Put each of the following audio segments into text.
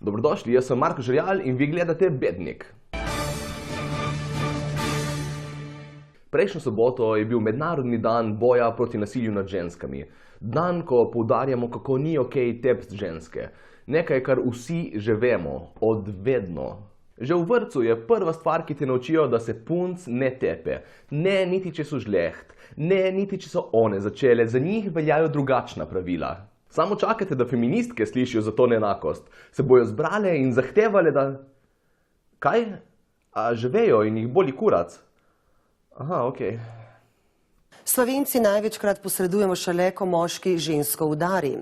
Dobrodošli, jaz sem Marko Žerjal in vi gledate Bednik. Prejšnjo soboto je bil mednarodni dan boja proti nasilju nad ženskami. Dan, ko poudarjamo, kako ni okej tepsti ženske. Nekaj, kar vsi že vemo, od vedno. Že v vrtcu je prva stvar, ki te naučijo, da se punc ne tepe. Ne niti, če so žleht. Ne niti, če so one začele. Za njih veljajo drugačna pravila. Samo čakajte, da feministke slišijo za to neenakost. Se bojo zbrale in zahtevale, da... Kaj? A že vejo in jih boli kurac? Aha, okej. Slovenci največkrat posredujemo šele, ko moški žensko udari.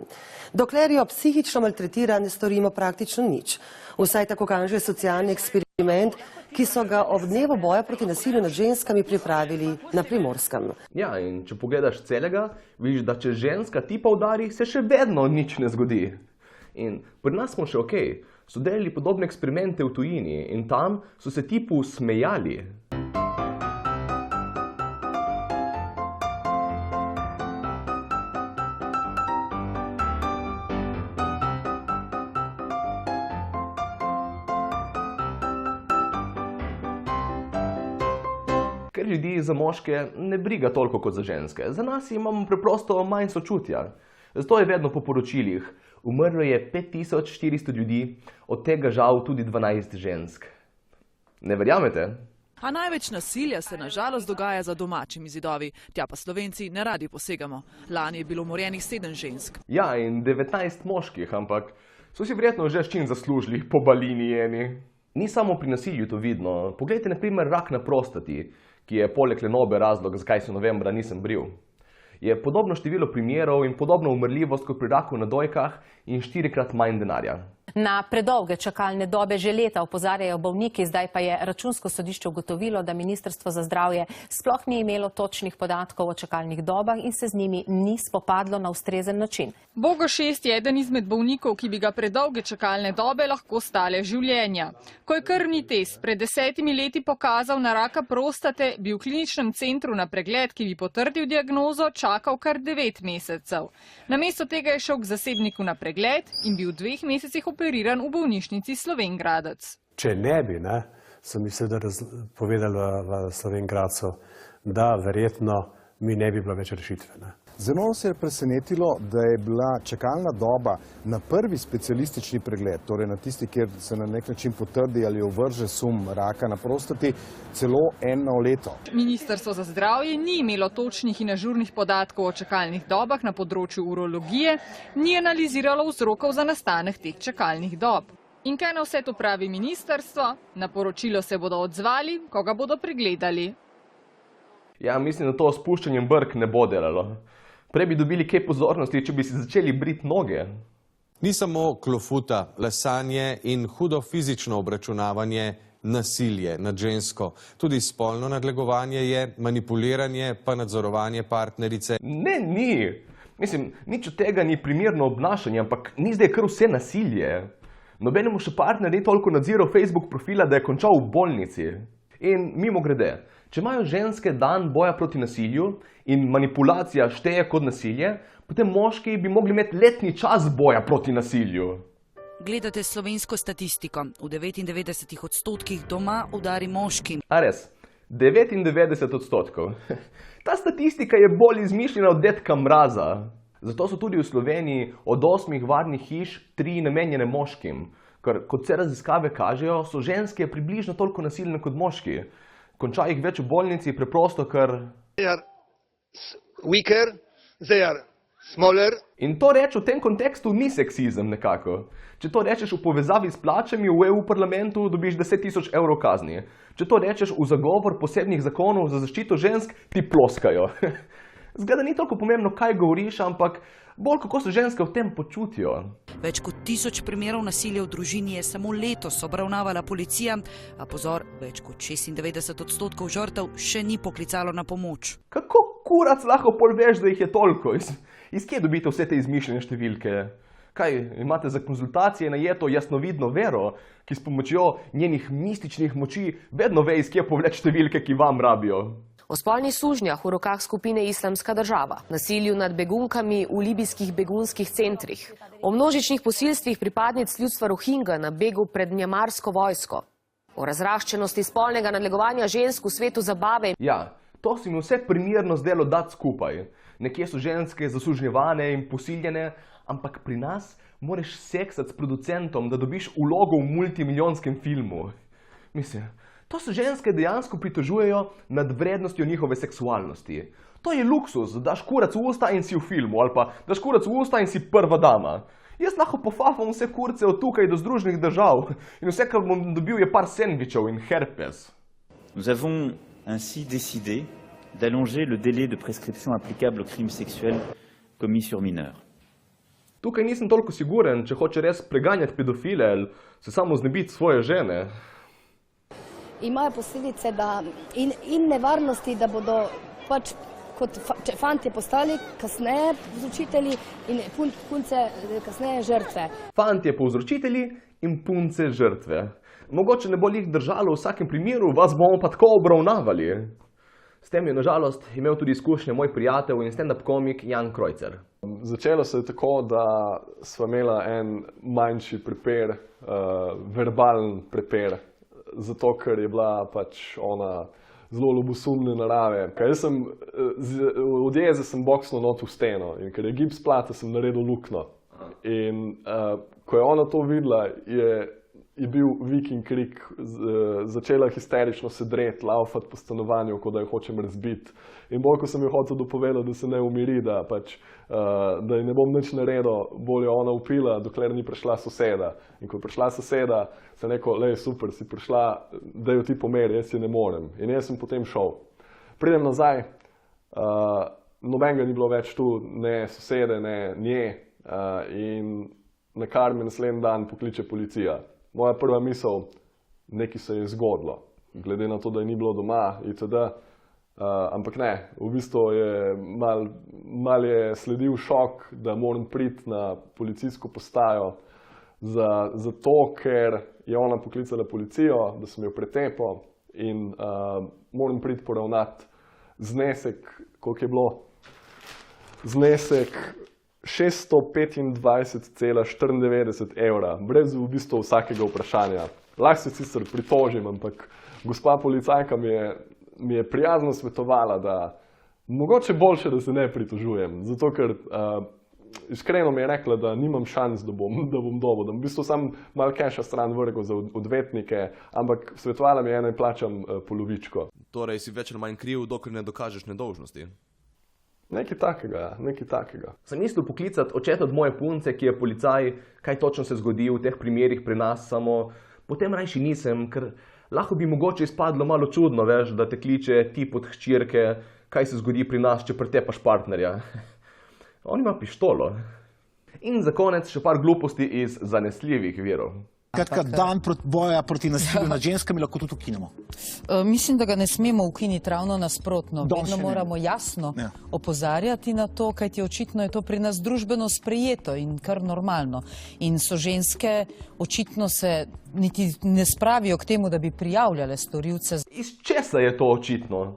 Dokler jo psihično maltretira, ne storimo praktično nič. Vsaj tako kaže socialni eksperiment, ki so ga ob dnevu boja proti nasilju nad ženskami pripravili na Primorskem. Ja, in če pogledaš celega, vidiš, da če ženska tipa udari, se še vedno nič ne zgodi. In pri nas smo še okej. So delali podobne eksperimente v tujini in tam so se tipu smejali. Ker ljudi za moške ne briga toliko kot za ženske. Za nas imamo preprosto manj sočutja. Zato je vedno po poročilih. Umrlo je 5400 ljudi, od tega žal tudi 12 žensk. Ne verjamete? A največ nasilja se nažalost dogaja za domačimi zidovi. Tja pa Slovenci ne radi posegamo. Lani je bilo umorjenih 7 žensk. Ja, in 19 moških, ampak so si verjetno že s čim zaslužili po balini eni. Ni samo pri nasilju to vidno. Poglejte na primer rak na prostati, ki je poleg lenobe razlog, zakaj se novembra nisem bril. Je podobno število primerov in podobno umrljivost kot pri raku na dojkah in 4-krat manj denarja. Na predolge čakalne dobe že leta opozarjajo bolniki, zdaj pa je Računsko sodišče ugotovilo, da Ministrstvo za zdravje sploh ni imelo točnih podatkov o čakalnih dobah in se z njimi ni spopadlo na ustrezen način. Bogo 6 je eden izmed bolnikov, ki bi ga predolge čakalne dobe lahko stale življenja. Ko je krvni test pred 10 leti pokazal na raka prostate, bi v kliničnem centru na pregled, ki bi potrdil diagnozo, čakal kar 9 mesecev. Namesto tega je šel k zasebniku na pregled in bil v 2 mesecih operiran v bolnišnici Slovenj Gradec. Če ne bi, sem mislil, da povedali v Slovenj Gradcu, da verjetno mi ne bi bilo več rešitve. Zelo se je presenetilo, da je bila čakalna doba na prvi specialistični pregled, torej na tisti, kjer se na nek način potrdi ali ovrže sum raka na prostati, celo 1 leto. Ministrstvo za zdravje ni imelo točnih in ažurnih podatkov o čakalnih dobah na področju urologije, ni analiziralo vzrokov za nastanek teh čakalnih dob. In kaj na vse to pravi ministrstvo? Na poročilo se bodo odzvali, ko ga bodo pregledali. Ja, mislim, da to s spuščanjem brk ne bo delalo. Prej bi dobili kaj pozornosti, če bi si začeli briti noge. Ni samo klofuta, lesanje in hudo fizično obračunavanje nasilje nad žensko. Tudi spolno nadlegovanje je, manipuliranje pa nadzorovanje partnerice. Ne, ni. Mislim, nič od tega ni primerno obnašanje, ampak ni zdaj kar vse nasilje. Nobenemu še partner ni toliko nadziral Facebook profila, da je končal v bolnici. In mimogrede, če imajo ženske dan boja proti nasilju in manipulacija šteje kot nasilje, potem moški bi mogli imeti letni čas boja proti nasilju. Gledate slovensko statistiko. V 99% doma udari moški. A res? 99%. Ta statistika je bolj izmišljena od Dedka Mraza. Zato so tudi v Sloveniji od 8 varnih hiš 3 namenjene moškim. Ker, kot vse raziskave kažejo, so ženske približno toliko nasilne kot moški. Konča jih več v bolnici preprosto, ker... In to reč v tem kontekstu ni seksizem nekako. Če to rečeš v povezavi s plačami v EU parlamentu, dobiš 10 000 evrov kazni. Če to rečeš v zagovor posebnih zakonov za zaščito žensk, ti ploskajo. Zgleda ni toliko pomembno, kaj govoriš, ampak bolj kako se ženske v tem počutijo. Več kot 1000 primerov nasilja v družini je samo letos obravnavala policija, a pozor, več kot 96% žrtev še ni poklicalo na pomoč. Kako kurac lahko pol veš, da jih je toliko? Iz kje dobite vse te izmišljene številke? Kaj, imate za konzultacije najeto jasnovidno Vero, ki s pomočjo njenih mističnih moči vedno ve, iz kje povleč številke, ki vam rabijo? O spolnih sužnjah v rokah skupine Islamska država, nasilju nad begunkami v libijskih begunskih centrih, o množičnih posilstvih pripadnic ljudstva Rohingja na begu pred mjanmarsko vojsko, o razraščenosti spolnega nadlegovanja žensk v svetu zabave. Ja, to se mi vse primerno zdelo dati skupaj. Nekje so ženske zasužnjevane in posiljene, ampak pri nas moraš seksati s producentom, da dobiš vlogo v multimilijonskem filmu. Mislim, to se ženske dejansko pritožujejo nad vrednostjo njihove seksualnosti. To je luksus, daš kurac v usta in si v filmu, ali pa daš kurac v usta in si prva dama. Jaz lahko pofafam vse kurce od tukaj do Združenih držav in vse, kar bom dobil, je par sendvičev in herpes. Nous avons ainsi décidé d'allonger le délai de prescription applicable aux crimes sexuels commis sur mineurs. Tukaj nisem toliko siguren, če hoče res preganjati pedofile ali se samo znebiti svoje žene. Imajo posledice in nevarnosti, da bodo pač kot fantje postali kasneje povzročitelji in punce kasneje žrtve. Fantje povzročitelji in punce žrtve. Mogoče ne bo jih držalo v vsakem primeru, vas bomo pa tako obravnavali. S tem je nažalost imel tudi izkušnje moj prijatelj in stand-up komik Jan Krojcer. Začelo se je tako, da sva imela en manjši prepir, verbalen prepir. Zato, ker je bila pač ona zelo ljubosumne narave. Od jeze sem boksnil not v steno in ker je gips plata, sem naredil luknjo. In ko je ona to videla, je bil vik in krik, začela histerično se dret, laufati po stanovanju, kot da jo hočem razbiti. In bolj, ko sem jo hotel dopovedati, da se ne umiri, da ji ne bom nič naredil, bolj je ona upila, dokler ni prišla soseda. In ko je prišla soseda, sem rekel, lej, super, si prišla, da jo ti pomeri, jaz je ne morem. In jaz sem potem šel. Pridem nazaj, nobenega ni bilo več tu, ne sosede, ne nje, in na kar me naslednji dan pokliče policija. Moja prva misel, nekaj se je zgodilo, glede na to, da je ni bilo doma itd. Ampak ne, v bistvu je mal je sledil šok, da moram priti na policijsko postajo, zato ker je ona poklicala policijo, da sem jo pretepal in moram priti poravnati znesek, koliko je bilo, znesek 625,94 evra, brez v bistvu vsakega vprašanja. Lahko se sicer pritožim, ampak gospa policajka mi je prijazno svetovala, da mogoče boljše, da se ne pritožujem, zato ker iskreno mi je rekla, da nimam šans, da bom dobil, da v bistvu sam malo keša stran vrgel za odvetnike, ampak svetovala mi je, naj plačam polovičko. Torej si več ali manj kriv, dokler ne dokažeš nedolžnosti? Nekaj takega, nekaj takega. Sem mislil poklicati očeta od moje punce, ki je policaj, kaj točno se zgodi v teh primerih pri nas, samo potem rajši nisem, ker lahko bi mogoče izpadlo malo čudno, veš, da te kliče tip od hčerke, kaj se zgodi pri nas, če pretepaš partnerja. On ima pištolo. In za konec še par gluposti iz zanesljivih virov. Kratka, dan boja proti nasilju nad ženskami lahko tudi ukinemo. Mislim, da ga ne smemo ukiniti, ravno nasprotno. Vedno moramo jasno opozarjati na to, kajti očitno je to pri nas družbeno sprejeto in kar normalno. In so ženske očitno se niti ne spravijo k temu, da bi prijavljale storilce. Iz česa je to očitno?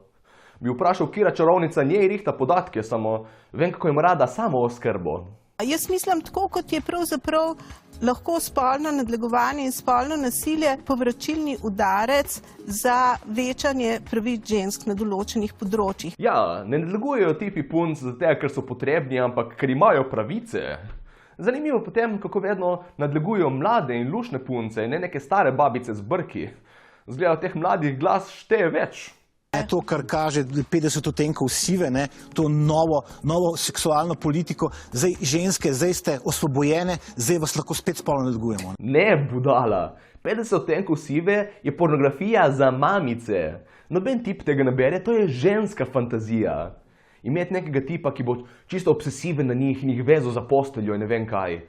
Bi vprašal, katera čarovnica njej rihta podatke, samo vem, kako ima rada samo oskrbo. Jaz mislim, tako kot je pravzaprav lahko spolno nadlegovanje in spolno nasilje povračilni udarec za večanje pravic žensk na določenih področjih. Ja, ne nadlegujejo tipi punc zato, ker so potrebni, ampak ker imajo pravice. Zanimivo potem, kako vedno nadlegujejo mlade in lušne punce, ne neke stare babice z brki. Zgleda, teh mladih glas šteje več. To, kar kaže 50 odtenkov sive, to novo seksualno politiko, zdaj ženske, zdaj ste osvobojene, zdaj vas lahko spet spolno nadlegujemo. Ne, budala. 50 odtenkov sive je pornografija za mamice. Noben tip tega ne bere, to je ženska fantazija. Imeti nekega tipa, ki bo čisto obsesiven na njih in jih vezal za posteljo in ne vem kaj.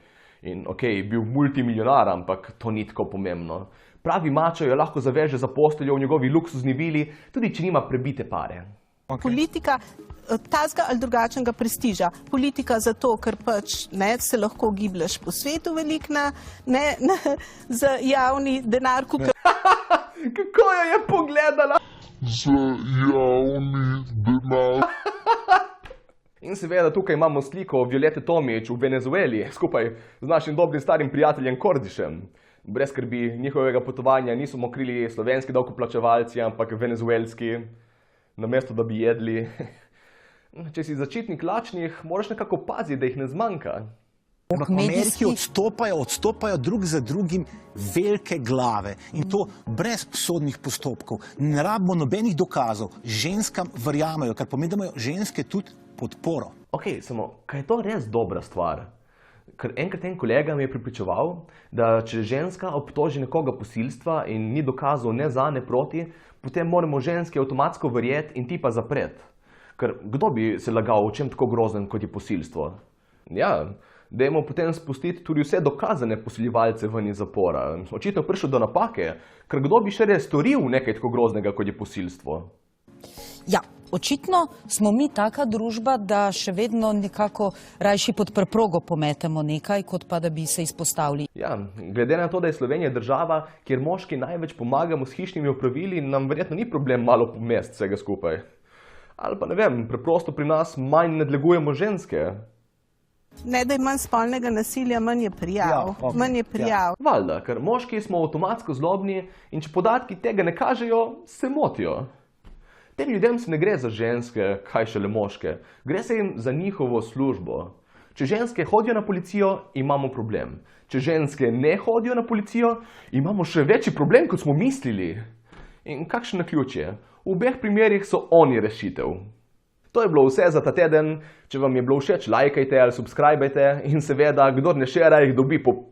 In okej, bil multimilionar, ampak to ni tako pomembno. Pravi mačo jo lahko zaveže za posteljo v njegovi luksuzni vili, tudi če nima prebite pare. Politika tazga ali drugačnega prestiža. Politika zato, ker pač se lahko giblješ po svetu veliko za javni denar. Kako jo je pogledala? za javni denar. In seveda tukaj imamo sliko Violete Tomić v Venezueli, skupaj z našim dobrim starim prijateljem Kordišem. Brez skrbi, njihovega potovanja niso mokrili slovenski davkoplačevalci, ampak venezuelski, namesto da bi jedli. Če si začetnik lačnih, moraš nekako paziti, da jih ne zmanjka. V Ameriki odstopajo drug za drugim velike glave in to brez sodnih postopkov. Ne rabimo nobenih dokazov. Ženskam verjamejo, kar pomeni, da imajo ženske tudi podporo. Ok, samo, kaj je to res dobra stvar? Ker enkrat en kolega mi je pripričeval, da če ženska obtoži nekoga posilstva in ni dokazov ne za, ne proti, potem moramo ženske avtomatsko verjeti in tipa zapret. Ker kdo bi se lagal o čem tako groznem, kot je posilstvo? Ja, dajmo potem spustiti tudi vse dokazane posiljevalce ven iz zapora. Očitno je prišel do napake, ker kdo bi še res storil nekaj tako groznega, kot je posilstvo? Ja, očitno smo mi taka družba, da še vedno nekako rajši pod preprogo pometemo nekaj, kot pa da bi se izpostavili. Ja, glede na to, da je Slovenija država, kjer moški največ pomagamo s hišnimi opravili, nam verjetno ni problem malo pomest vsega skupaj. Ali pa ne vem, preprosto pri nas manj nadlegujemo ženske. Ne, da je manj spolnega nasilja, manj je prijav. Manj je prijav. Valjda, ker moški smo avtomatsko zlobni in če podatki tega ne kažejo, se motijo. Tem ljudem se ne gre za ženske, kaj šele moške. Gre se jim za njihovo službo. Če ženske hodijo na policijo, imamo problem. Če ženske ne hodijo na policijo, imamo še večji problem, kot smo mislili. In kakšno naključje? V obeh primerih so oni rešitev. To je bilo vse za ta teden. Če vam je bilo všeč, lajkajte ali subscribajte in seveda, kdor ne šera, jih dobi po